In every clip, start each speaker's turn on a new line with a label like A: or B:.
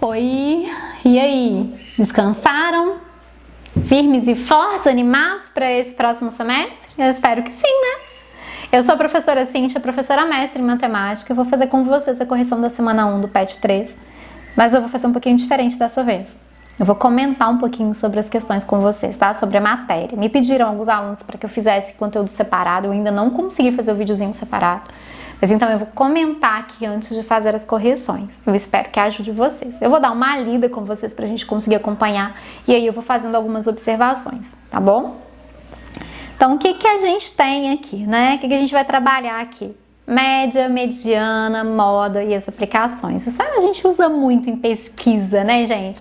A: Oi, e aí? Descansaram? Firmes e fortes, animados para esse próximo semestre? Eu espero que sim, né? Eu sou a professora Cíntia, professora mestre em matemática. Eu vou fazer com vocês a correção da semana 1 do PET 3, mas eu vou fazer um pouquinho diferente dessa vez. Eu vou comentar um pouquinho sobre as questões com vocês, tá? Sobre a matéria. Me pediram alguns alunos para que eu fizesse conteúdo separado. Eu ainda não consegui fazer o videozinho separado. Mas então eu vou comentar aqui antes de fazer as correções. Eu espero que ajude vocês. Eu vou dar uma lida com vocês pra gente conseguir acompanhar. E aí eu vou fazendo algumas observações, tá bom? Então o que a gente tem aqui, né? O que a gente vai trabalhar aqui? Média, mediana, moda e as aplicações. Isso a gente usa muito em pesquisa, né, gente?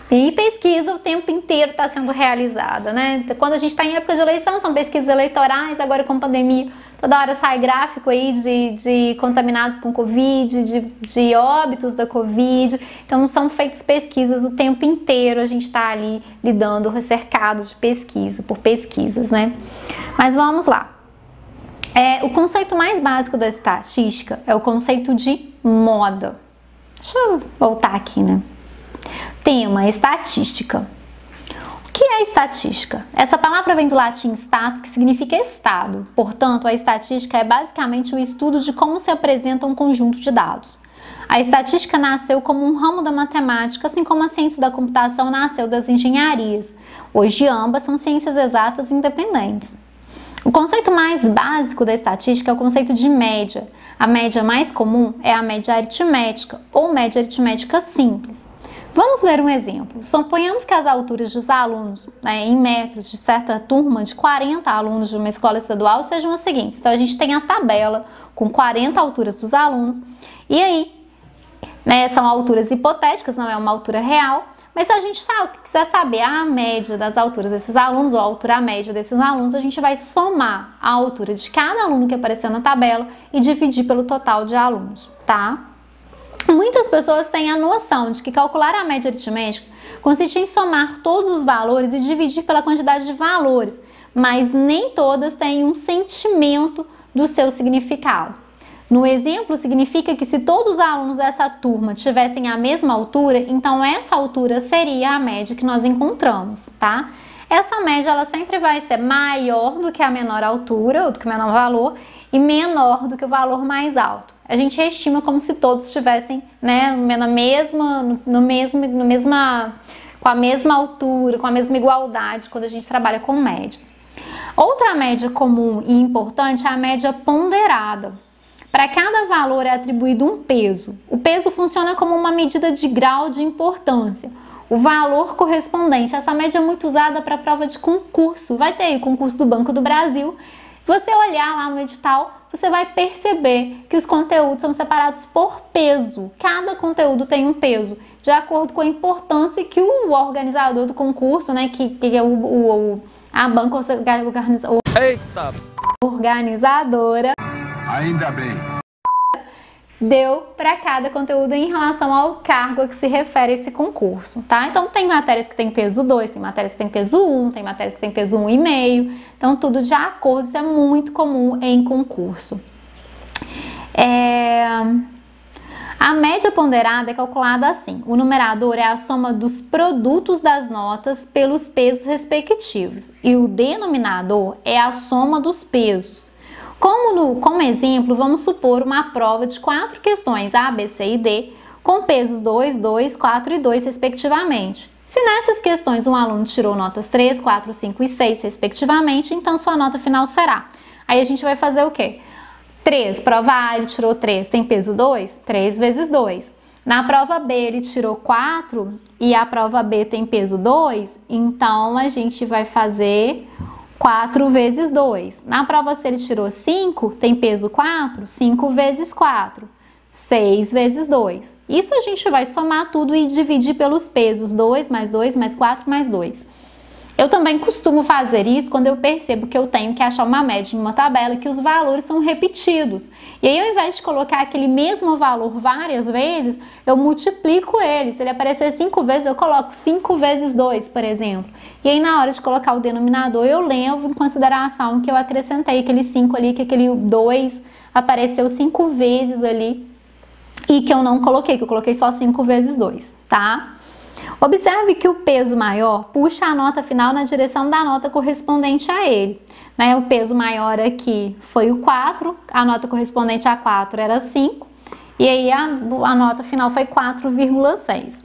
A: E pesquisa o tempo inteiro está sendo realizada, né? Quando a gente está em época de eleição, são pesquisas eleitorais, agora com pandemia, toda hora sai gráfico aí de contaminados com Covid, de óbitos da Covid. Então são feitas pesquisas o tempo inteiro, a gente está ali lidando, cercado de pesquisa, por pesquisas, né? Mas vamos lá. O conceito mais básico da estatística é o conceito de moda. Deixa eu voltar aqui, né? Tema: estatística. O que é estatística? Essa palavra vem do latim status, que significa estado. Portanto, a estatística é basicamente o estudo de como se apresenta um conjunto de dados. A estatística nasceu como um ramo da matemática, assim como a ciência da computação nasceu das engenharias. Hoje, ambas são ciências exatas independentes. O conceito mais básico da estatística é o conceito de média. A média mais comum é a média aritmética ou média aritmética simples. Vamos ver um exemplo. Suponhamos que as alturas dos alunos, em metros de certa turma de 40 alunos de uma escola estadual sejam as seguintes. Então a gente tem a tabela com 40 alturas dos alunos e aí, são alturas hipotéticas, não é uma altura real, mas se a gente quiser saber a média das alturas desses alunos ou a altura média desses alunos, a gente vai somar a altura de cada aluno que apareceu na tabela e dividir pelo total de alunos, tá? Muitas pessoas têm a noção de que calcular a média aritmética consiste em somar todos os valores e dividir pela quantidade de valores, mas nem todas têm um sentimento do seu significado. No exemplo, significa que se todos os alunos dessa turma tivessem a mesma altura, então essa altura seria a média que nós encontramos, tá? Essa média ela sempre vai ser maior do que a menor altura ou do que o menor valor e menor do que o valor mais alto. A gente estima como se todos estivessem, com a mesma altura, com a mesma igualdade quando a gente trabalha com média. Outra média comum e importante é a média ponderada. Para cada valor é atribuído um peso. O peso funciona como uma medida de grau de importância. O valor correspondente, essa média é muito usada para prova de concurso. Vai ter aí o concurso do Banco do Brasil. Você olhar lá no edital, você vai perceber que os conteúdos são separados por peso. Cada conteúdo tem um peso, de acordo com a importância que o organizador do concurso, que é a banca organizadora,
B: ainda bem,
A: deu para cada conteúdo em relação ao cargo a que se refere esse concurso, tá? Então tem matérias que tem peso 2, tem matérias que tem peso 1, tem matérias que tem peso 1,5, então tudo de acordo, isso é muito comum em concurso. A média ponderada é calculada assim: o numerador é a soma dos produtos das notas pelos pesos respectivos e o denominador é a soma dos pesos. Como exemplo, vamos supor uma prova de 4 questões A, B, C e D, com pesos 2, 2, 4 e 2, respectivamente. Se nessas questões um aluno tirou notas 3, 4, 5 e 6, respectivamente, então sua nota final será. Aí a gente vai fazer o quê? 3, prova A, ele tirou 3, tem peso 2? 3 vezes 2. Na prova B, ele tirou 4 e a prova B tem peso 2, então a gente vai fazer 4 vezes 2. Na prova C ele tirou 5, tem peso 4, 5 vezes 4, 6 vezes 2. Isso a gente vai somar tudo e dividir pelos pesos, 2 mais 2 mais 4 mais 2. Eu também costumo fazer isso quando eu percebo que eu tenho que achar uma média em uma tabela que os valores são repetidos. E aí, ao invés de colocar aquele mesmo valor várias vezes, eu multiplico ele. Se ele aparecer 5 vezes, eu coloco 5 vezes 2, por exemplo. E aí, na hora de colocar o denominador, eu levo em consideração que eu acrescentei aquele 5 ali, que aquele 2 apareceu 5 vezes ali e que eu não coloquei, que eu coloquei só 5 vezes 2, tá? Observe que o peso maior puxa a nota final na direção da nota correspondente a ele, né? O peso maior aqui foi o 4, a nota correspondente a 4 era 5, e aí a nota final foi 4,6.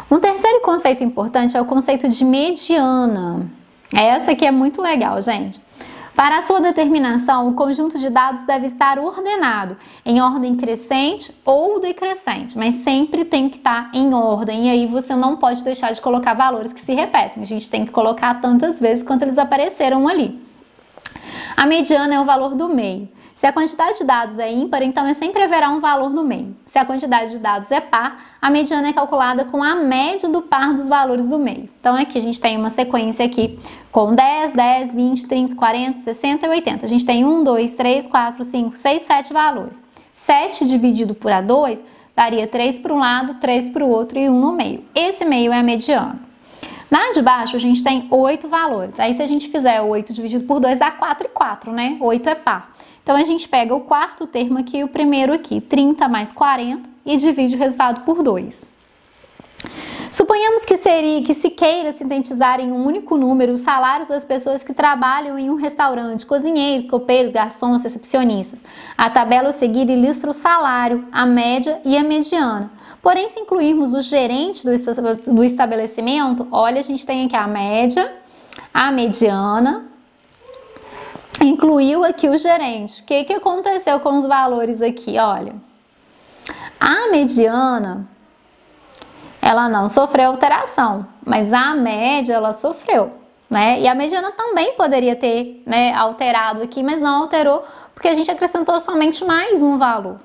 A: Um terceiro conceito importante é o conceito de mediana. Essa aqui é muito legal, gente. Para a sua determinação, o conjunto de dados deve estar ordenado em ordem crescente ou decrescente, mas sempre tem que estar em ordem, e aí você não pode deixar de colocar valores que se repetem. A gente tem que colocar tantas vezes quanto eles apareceram ali. A mediana é o valor do meio. Se a quantidade de dados é ímpar, então sempre haverá um valor no meio. Se a quantidade de dados é par, a mediana é calculada com a média do par dos valores do meio. Então aqui a gente tem uma sequência aqui com 10, 10, 20, 30, 40, 60 e 80. A gente tem 1, 2, 3, 4, 5, 6, 7 valores. 7 dividido por A2 daria 3 para um lado, 3 para o outro e 1 no meio. Esse meio é a mediana. Na de baixo a gente tem 8 valores. Aí se a gente fizer 8 dividido por 2 dá 4 e 4, né? 8 é par. Então a gente pega o quarto termo aqui e o primeiro aqui, 30 mais 40, e divide o resultado por 2. Suponhamos que se queira sintetizar em um único número os salários das pessoas que trabalham em um restaurante, cozinheiros, copeiros, garçons, recepcionistas. A tabela a seguir ilustra o salário, a média e a mediana. Porém, se incluirmos o gerente do estabelecimento, olha, a gente tem aqui a média, a mediana, incluiu aqui o gerente. O que aconteceu com os valores aqui? Olha, a mediana, ela não sofreu alteração, mas a média, ela sofreu, né? E a mediana também poderia ter, né, alterado aqui, mas não alterou, porque a gente acrescentou somente mais um valor.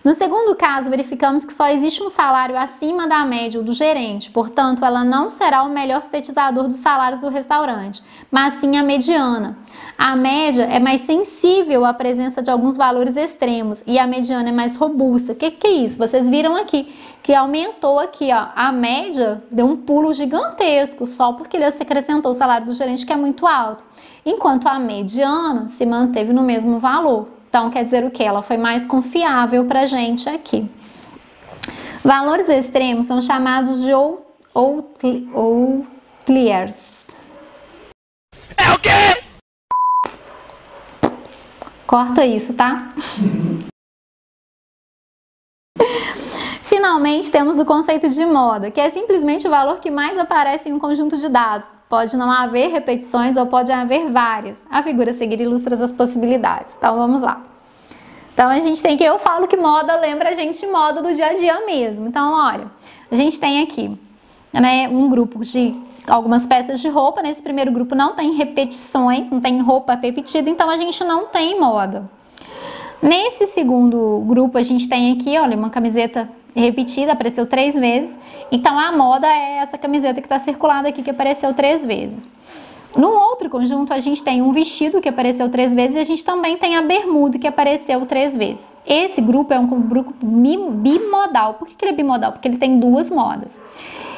A: No segundo caso, verificamos que só existe um salário acima da média do gerente, portanto, ela não será o melhor sintetizador dos salários do restaurante, mas sim a mediana. A média é mais sensível à presença de alguns valores extremos e a mediana é mais robusta. O que é isso? Vocês viram aqui que aumentou aqui, ó, a média deu um pulo gigantesco só porque ele acrescentou o salário do gerente, que é muito alto, enquanto a mediana se manteve no mesmo valor. Então, quer dizer o quê? Ela foi mais confiável para a gente aqui. Valores extremos são chamados de outliers.
B: É o quê?
A: Corta isso, tá? Finalmente, temos o conceito de moda, que é simplesmente o valor que mais aparece em um conjunto de dados. Pode não haver repetições ou pode haver várias. A figura a seguir ilustra as possibilidades. Então, vamos lá. Então, a gente tem que... Eu falo que moda lembra a gente moda do dia a dia mesmo. Então, olha, a gente tem aqui, né, um grupo de algumas peças de roupa. Nesse primeiro grupo não tem repetições, não tem roupa repetida, então a gente não tem moda. Nesse segundo grupo, a gente tem aqui, olha, uma camiseta repetida, apareceu 3 vezes. Então, a moda é essa camiseta que está circulada aqui, que apareceu 3 vezes. No outro conjunto, a gente tem um vestido que apareceu 3 vezes e a gente também tem a bermuda que apareceu 3 vezes. Esse grupo é um grupo bimodal. Por que ele é bimodal? Porque ele tem 2 modas.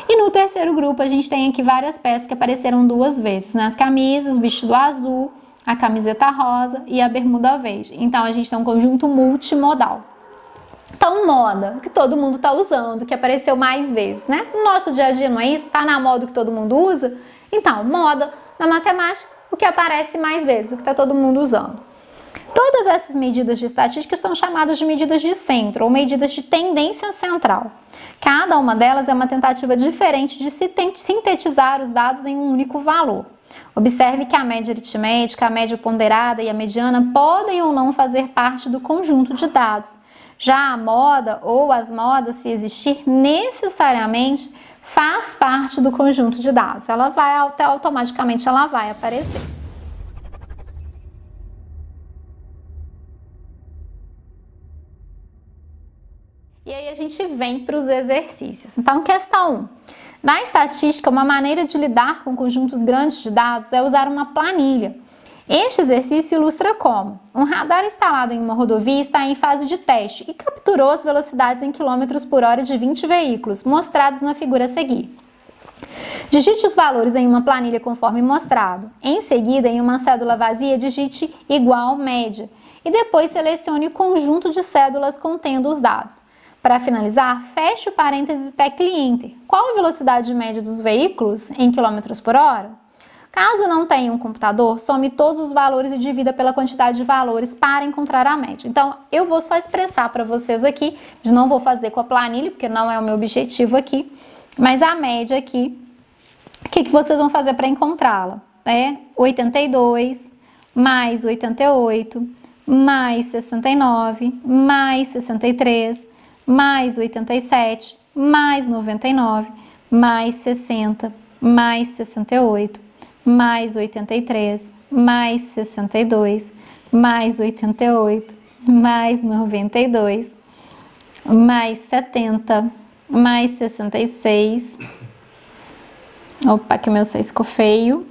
A: E no terceiro grupo, a gente tem aqui várias peças que apareceram 2 vezes. Nas camisas, o vestido azul, a camiseta rosa e a bermuda verde. Então, a gente tem um conjunto multimodal. Então, moda, que todo mundo está usando, que apareceu mais vezes, né? No nosso dia a dia não é isso? Está na moda o que todo mundo usa? Então, moda, na matemática, o que aparece mais vezes, o que está todo mundo usando. Todas essas medidas de estatística são chamadas de medidas de centro, ou medidas de tendência central. Cada uma delas é uma tentativa diferente de sintetizar os dados em um único valor. Observe que a média aritmética, a média ponderada e a mediana podem ou não fazer parte do conjunto de dados. Já a moda ou as modas, se existir, necessariamente faz parte do conjunto de dados. Ela vai, automaticamente ela vai aparecer. E aí a gente vem para os exercícios. Então, questão 1. Na estatística, uma maneira de lidar com conjuntos grandes de dados é usar uma planilha. Este exercício ilustra como um radar instalado em uma rodovia está em fase de teste e capturou as velocidades em km por hora de 20 veículos, mostrados na figura a seguir. Digite os valores em uma planilha conforme mostrado. Em seguida, em uma cédula vazia, digite igual média e depois selecione o conjunto de cédulas contendo os dados. para finalizar, feche o parênteses TecliInter. Qual a velocidade média dos veículos em quilômetros por hora? Caso não tenha um computador, some todos os valores e divida pela quantidade de valores para encontrar a média. Então, eu vou só expressar para vocês aqui, não vou fazer com a planilha, porque não é o meu objetivo aqui, mas a média aqui, o que vocês vão fazer para encontrá-la? 82 mais 88 mais 69 mais 63 mais 87 mais 99 mais 60 mais 68 mais 83 mais 62 mais 88 mais 92 mais 70 mais 66. Opa, que o meu 6 ficou feio.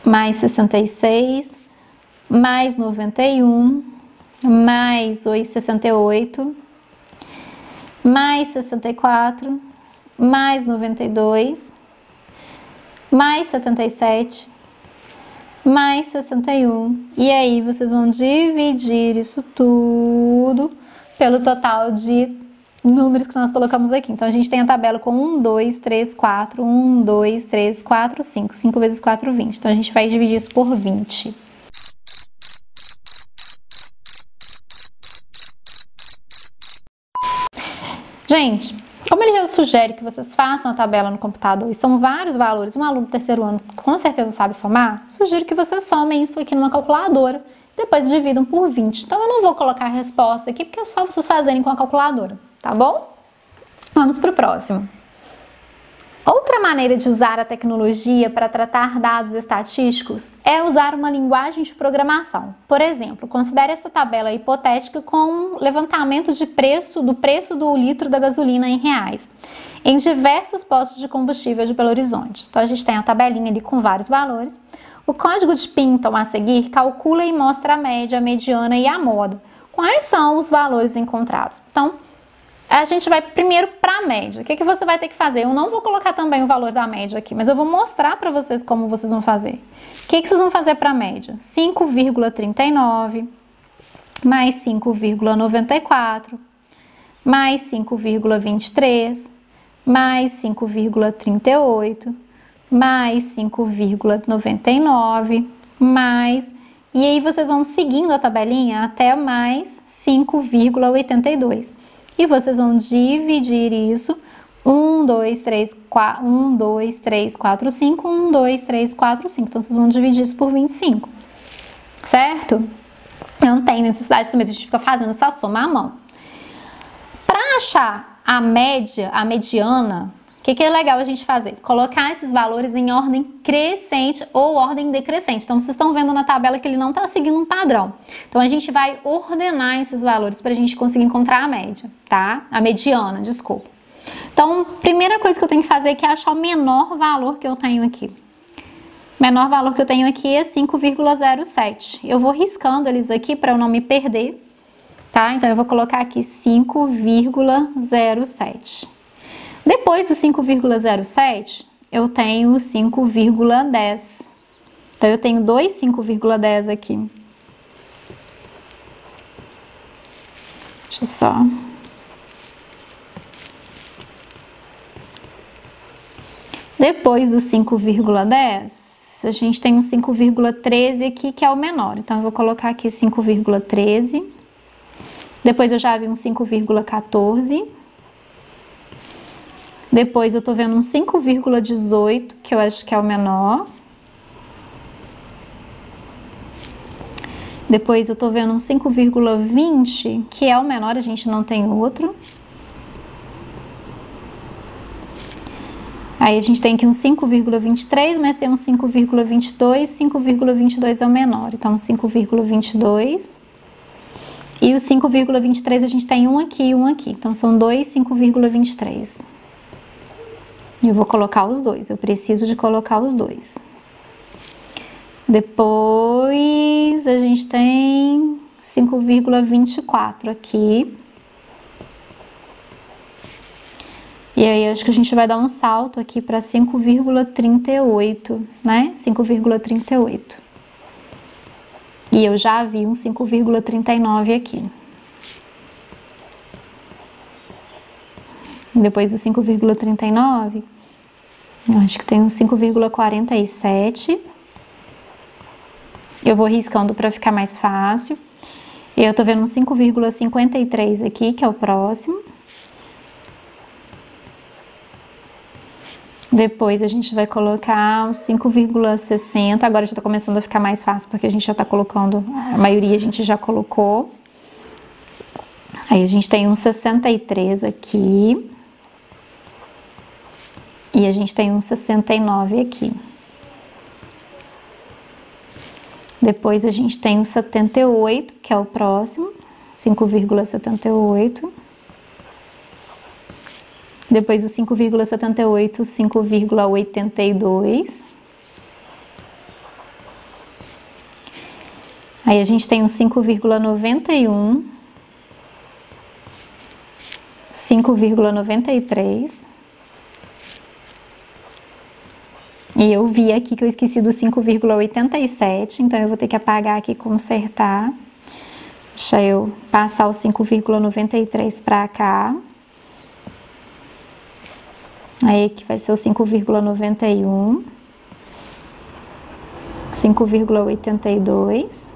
A: Mais 66, mais 91, mais 68, mais 64, mais 92, mais 77, mais 61. E aí vocês vão dividir isso tudo pelo total de números que nós colocamos aqui. Então, a gente tem a tabela com 1, 2, 3, 4, 1, 2, 3, 4, 5. 5 vezes 4, 20. Então, a gente vai dividir isso por 20. Gente, como ele já sugere que vocês façam a tabela no computador e são vários valores, um aluno do terceiro ano com certeza sabe somar, sugiro que vocês somem isso aqui numa calculadora, depois dividam por 20. Então, eu não vou colocar a resposta aqui, porque é só vocês fazerem com a calculadora. Tá bom? Vamos para o próximo. Outra maneira de usar a tecnologia para tratar dados estatísticos é usar uma linguagem de programação. Por exemplo, considere essa tabela hipotética com um levantamento do preço do litro da gasolina em reais em diversos postos de combustível de Belo Horizonte. Então, a gente tem a tabelinha ali com vários valores. O código de Pinton a seguir calcula e mostra a média, a mediana e a moda. Quais são os valores encontrados? Então, a gente vai primeiro para a média. O que você vai ter que fazer? Eu não vou colocar também o valor da média aqui, mas eu vou mostrar para vocês como vocês vão fazer. O que vocês vão fazer para a média? 5,39 mais 5,94 mais 5,23 mais 5,38 mais 5,99 mais... E aí vocês vão seguindo a tabelinha até mais 5,82. E vocês vão dividir isso 1, 2, 3, 4, 1, 2, 3, 4, 5, 1, 2, 3, 4, 5. Então, vocês vão dividir isso por 25, certo? Não tem necessidade também de a gente ficar fazendo essa soma à mão. Para achar a média, a mediana, o que é legal a gente fazer? Colocar esses valores em ordem crescente ou ordem decrescente. Então, vocês estão vendo na tabela que ele não está seguindo um padrão. Então, a gente vai ordenar esses valores para a gente conseguir encontrar a média, tá? A mediana, desculpa. Então, primeira coisa que eu tenho que fazer aqui é achar o menor valor que eu tenho aqui. O menor valor que eu tenho aqui é 5,07. Eu vou riscando eles aqui para eu não me perder, tá? Então, eu vou colocar aqui 5,07. Depois do 5,07, eu tenho 5,10. Então, eu tenho dois 5,10 aqui. Deixa eu só... Depois do 5,10, a gente tem um 5,13 aqui, que é o menor. Então, eu vou colocar aqui 5,13. Depois, eu já vi um 5,14. Depois, eu tô vendo um 5,18, que eu acho que é o menor. Depois, eu tô vendo um 5,20, que é o menor, a gente não tem outro. Aí, a gente tem aqui um 5,23, mas tem um 5,22, 5,22 é o menor. Então, 5,22. E o 5,23, a gente tem um aqui e um aqui. Então, são dois 5,23. Eu vou colocar os dois, eu preciso de colocar os dois. Depois, a gente tem 5,24 aqui. E aí, acho que a gente vai dar um salto aqui para 5,38, né? 5,38. E eu já vi um 5,39 aqui. Depois do 5,39, eu acho que tem um 5,47. Eu vou riscando para ficar mais fácil. Eu tô vendo um 5,53 aqui, que é o próximo. Depois a gente vai colocar o 5,60. Agora já tá começando a ficar mais fácil, porque a gente já tá colocando, a maioria a gente já colocou. Aí a gente tem um 63 aqui. E a gente tem um 69 aqui. Depois a gente tem um 78, que é o próximo, 5,78. Depois o 5,78, 5,82. Aí a gente tem um 5,91, 5,93. E eu vi aqui que eu esqueci do 5,87, então eu vou ter que apagar aqui e consertar. Deixa eu passar o 5,93 para cá. Aí aqui vai ser o 5,91, 5,82,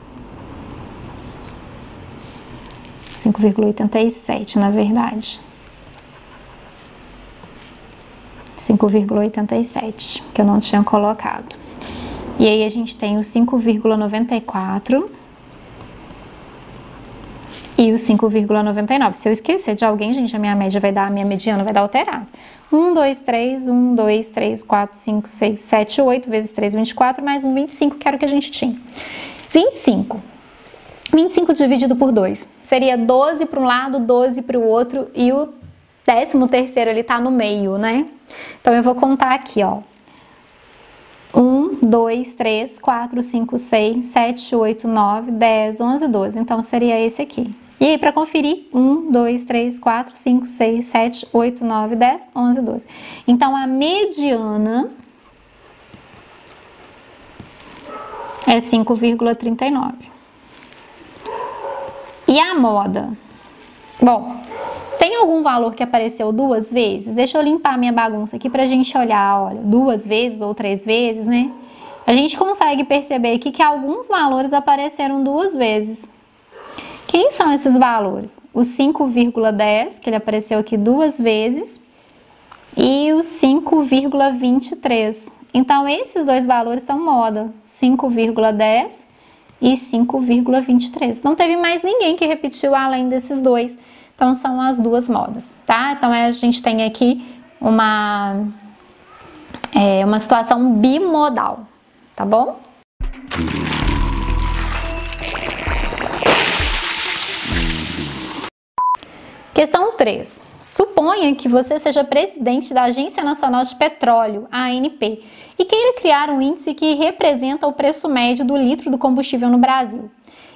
A: 5,87 na verdade. 5,87, que eu não tinha colocado. E aí a gente tem o 5,94 e o 5,99. Se eu esquecer de alguém, gente, a minha média vai dar, a minha mediana vai dar alterada. 1, 2, 3, 1, 2, 3, 4, 5, 6, 7, 8, vezes 3, 24, mais um 25, que era o que a gente tinha. 25. 25 dividido por 2. Seria 12 para um lado, 12 para o outro, e o 13º ele tá no meio, né? Então eu vou contar aqui, ó. 1, 2, 3, 4, 5, 6, 7, 8, 9, 10, 11, 12. Então seria esse aqui. E aí, para conferir, 1, 2, 3, 4, 5, 6, 7, 8, 9, 10, 11, 12. Então a mediana é 5,39. E a moda? Bom, tem algum valor que apareceu 2 vezes? Deixa eu limpar minha bagunça aqui pra gente olhar, olha, 2 vezes ou 3 vezes, né? A gente consegue perceber aqui que alguns valores apareceram 2 vezes. Quem são esses valores? O 5,10, que ele apareceu aqui 2 vezes, e o 5,23. Então, esses 2 valores são moda, 5,10 e 5,23. Não teve mais ninguém que repetiu além desses 2. Então, são as 2 modas, tá? Então, a gente tem aqui uma situação bimodal, tá bom? Questão 3. Suponha que você seja presidente da Agência Nacional de Petróleo, ANP, e queira criar um índice que representa o preço médio do litro do combustível no Brasil.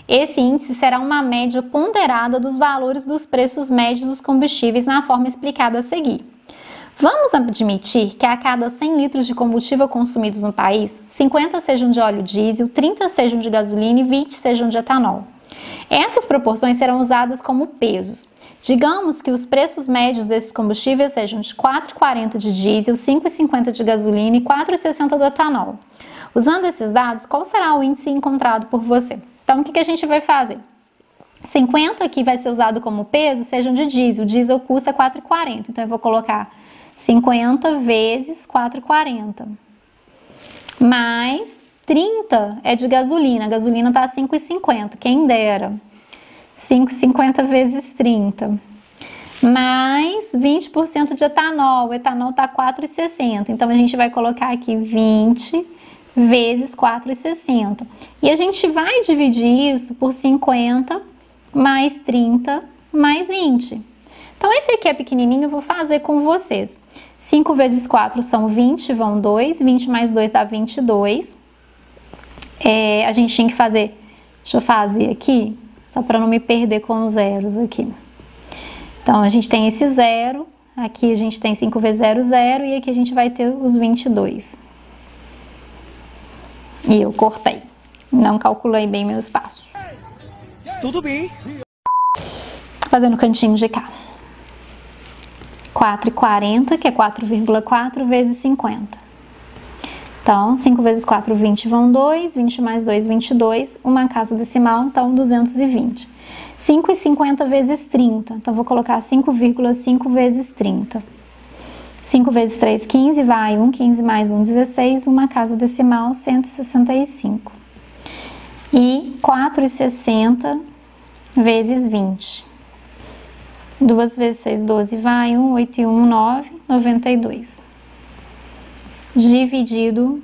A: Esse índice será uma média ponderada dos valores dos preços médios dos combustíveis na forma explicada a seguir. Vamos admitir que a cada 100 litros de combustível consumidos no país, 50 sejam de óleo diesel, 30 sejam de gasolina e 20 sejam de etanol. Essas proporções serão usadas como pesos. Digamos que os preços médios desses combustíveis sejam de R$ 4,40 de diesel, R$ 5,50 de gasolina e R$ 4,60 do etanol. Usando esses dados, qual será o índice encontrado por você? Então, o que a gente vai fazer? 50 aqui vai ser usado como peso, sejam de diesel. O diesel custa R$ 4,40. Então, eu vou colocar 50 vezes 4,40. Mais 30 é de gasolina. A gasolina está a 5,50. Quem dera. 5,50 vezes 30. Mais 20% de etanol. O etanol está a 4,60. Então, a gente vai colocar aqui 20 vezes 4,60. E a gente vai dividir isso por 50 mais 30 mais 20. Então, esse aqui é pequenininho, eu vou fazer com vocês. 5 vezes 4 são 20, vão 2. 20 mais 2 dá 22. A gente tinha que fazer... Deixa eu fazer aqui, só para não me perder com os zeros aqui. Então, a gente tem esse 0. Aqui a gente tem 5 vezes 0, 0. E aqui a gente vai ter os 22. E eu cortei. Não calculei bem meus passos.
B: Tudo bem.
A: Fazendo cantinho de cá. 4,40, que é 4,4 vezes 50. Então, 5 vezes 4, 20 vão 2, 20 mais 2, 22, uma casa decimal, então 220. 5,50 vezes 30, então vou colocar 5,5 vezes 30. 5 vezes 3, 15, vai 1, 15 mais 1, 16, uma casa decimal, 165. E 4,60 vezes 20. 2 vezes 6, 12, vai 1, 8 e 1, 9, 92. Dividido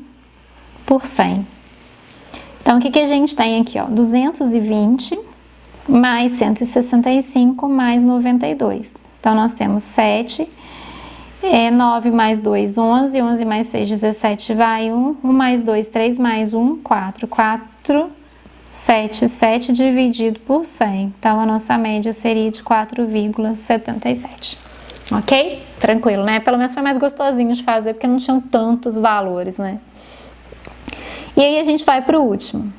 A: por 100. Então, o que a gente tem aqui, ó? 220 mais 165 mais 92. Então, nós temos 7, 9 mais 2, 11, 11 mais 6, 17, vai 1, 1 mais 2, 3 mais 1, 4, 4, 7, 7 dividido por 100. Então, a nossa média seria de 4,77. Ok? Tranquilo, né? Pelo menos foi mais gostosinho de fazer, porque não tinham tantos valores, né? E aí, a gente vai para o último.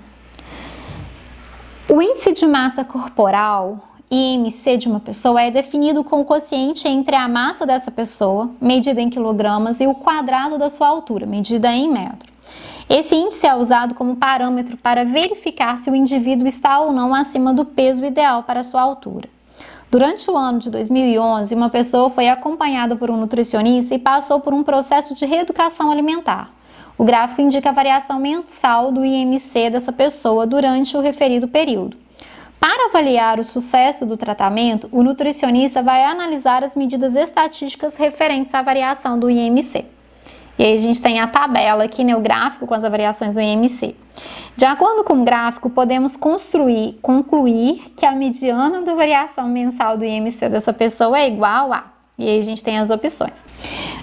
A: O índice de massa corporal, IMC, de uma pessoa é definido com o quociente entre a massa dessa pessoa, medida em quilogramas, e o quadrado da sua altura, medida em metro. Esse índice é usado como parâmetro para verificar se o indivíduo está ou não acima do peso ideal para a sua altura. Durante o ano de 2011, uma pessoa foi acompanhada por um nutricionista e passou por um processo de reeducação alimentar. O gráfico indica a variação mensal do IMC dessa pessoa durante o referido período. Para avaliar o sucesso do tratamento, o nutricionista vai analisar as medidas estatísticas referentes à variação do IMC. E aí a gente tem a tabela aqui, né, o gráfico com as variações do IMC. De acordo com o gráfico, podemos concluir que a mediana da variação mensal do IMC dessa pessoa é igual a... E aí a gente tem as opções.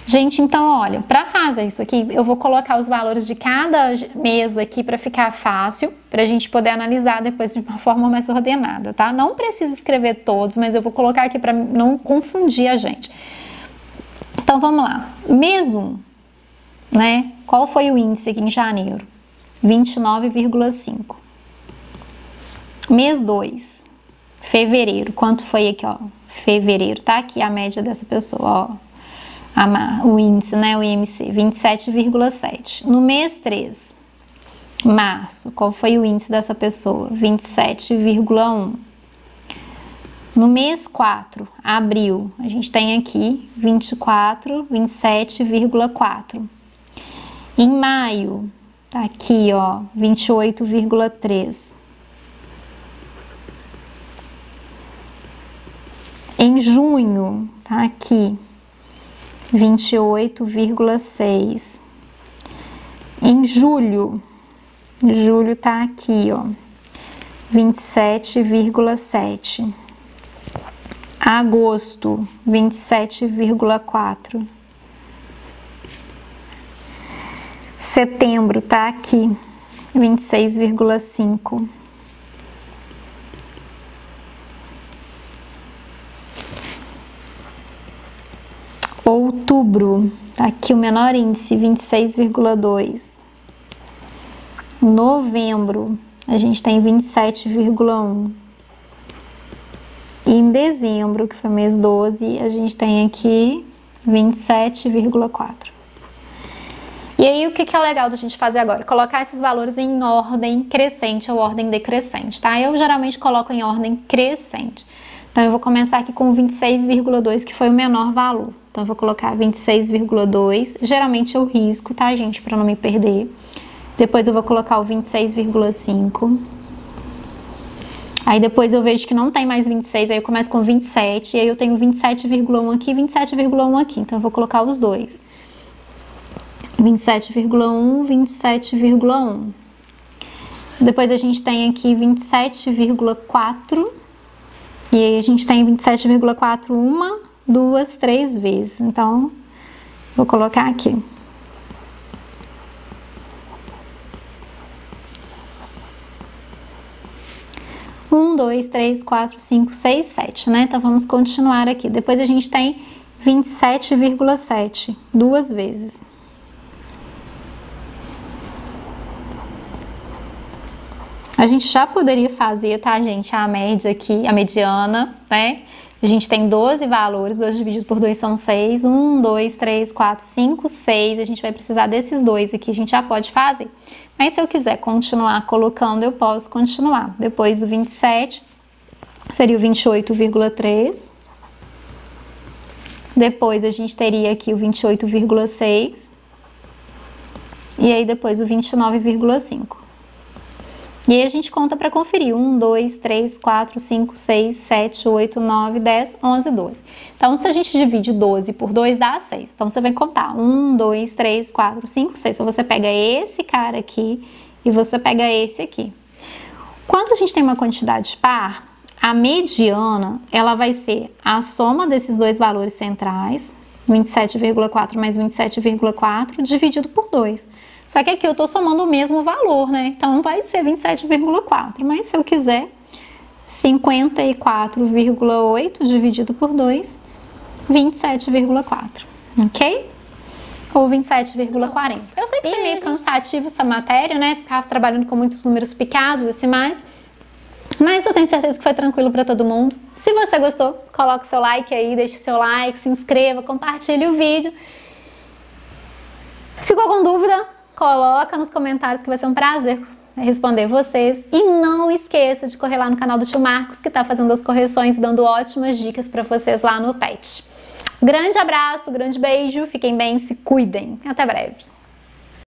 A: Gente, então, olha, para fazer isso aqui, eu vou colocar os valores de cada mês aqui para ficar fácil, para a gente poder analisar depois de uma forma mais ordenada, tá? Não precisa escrever todos, mas eu vou colocar aqui para não confundir a gente. Então, vamos lá. Mês 1, né? Qual foi o índice aqui em janeiro? 29,5. Mês 2, fevereiro, quanto foi aqui, ó? Fevereiro, tá aqui a média dessa pessoa, ó. O índice, né, o IMC, 27,7. No mês 3, março, qual foi o índice dessa pessoa? 27,1. No mês 4, abril, a gente tem aqui 27,4. Em maio, tá aqui, ó, 28,3. Em junho, tá aqui, 28,6. Em julho tá aqui, ó, 27,7. Agosto, 27,4. Setembro tá aqui, 26,5. Outubro, tá aqui o menor índice, 26,2. Novembro, a gente tem 27,1. E em dezembro, que foi mês 12, a gente tem aqui 27,4. E aí, o que é legal da gente fazer agora? Colocar esses valores em ordem crescente ou ordem decrescente, tá? Eu geralmente coloco em ordem crescente. Então, eu vou começar aqui com 26,2, que foi o menor valor. Então, eu vou colocar 26,2. Geralmente, eu risco, tá, gente? Pra não me perder. Depois, eu vou colocar o 26,5. Aí, depois, eu vejo que não tem mais 26. Aí, eu começo com 27. E aí, eu tenho 27,1 aqui e 27,1 aqui. Então, eu vou colocar os dois. 27,1, 27,1. Depois, a gente tem aqui 27,4. E aí, a gente tem 27,4 uma, 2, 3 vezes. Então, vou colocar aqui. Um, 2, 3, 4, 5, 6, 7, né? Então, vamos continuar aqui. Depois, a gente tem 27,7, 2 vezes. A gente já poderia fazer, tá, gente, a média aqui, a mediana, né? A gente tem 12 valores, 12 dividido por 2 são 6. 1, 2, 3, 4, 5, 6. A gente vai precisar desses dois aqui, a gente já pode fazer. Mas se eu quiser continuar colocando, eu posso continuar. Depois do 27, seria o 28,3. Depois a gente teria aqui o 28,6. E aí depois o 29,5. E aí a gente conta para conferir. 1, 2, 3, 4, 5, 6, 7, 8, 9, 10, 11, 12. Então, se a gente divide 12 por 2, dá 6. Então, você vai contar 1, 2, 3, 4, 5, 6. Então, você pega esse cara aqui e você pega esse aqui. Quando a gente tem uma quantidade par, a mediana, ela vai ser a soma desses dois valores centrais, 27,4 mais 27,4, dividido por 2. Só que aqui eu tô somando o mesmo valor, né? Então, vai ser 27,4. Mas se eu quiser, 54,8 dividido por 2, 27,4. Ok? Ou 27,40. Eu sei que é meio cansativo essa matéria, né? Ficava trabalhando com muitos números picados, decimais. Mas eu tenho certeza que foi tranquilo para todo mundo. Se você gostou, coloque seu like aí, deixe seu like, se inscreva, compartilhe o vídeo. Ficou com dúvida? Coloca nos comentários que vai ser um prazer responder vocês. E não esqueça de correr lá no canal do tio Marcos, que tá fazendo as correções e dando ótimas dicas para vocês lá no PET. Grande abraço, grande beijo, fiquem bem, se cuidem. Até breve.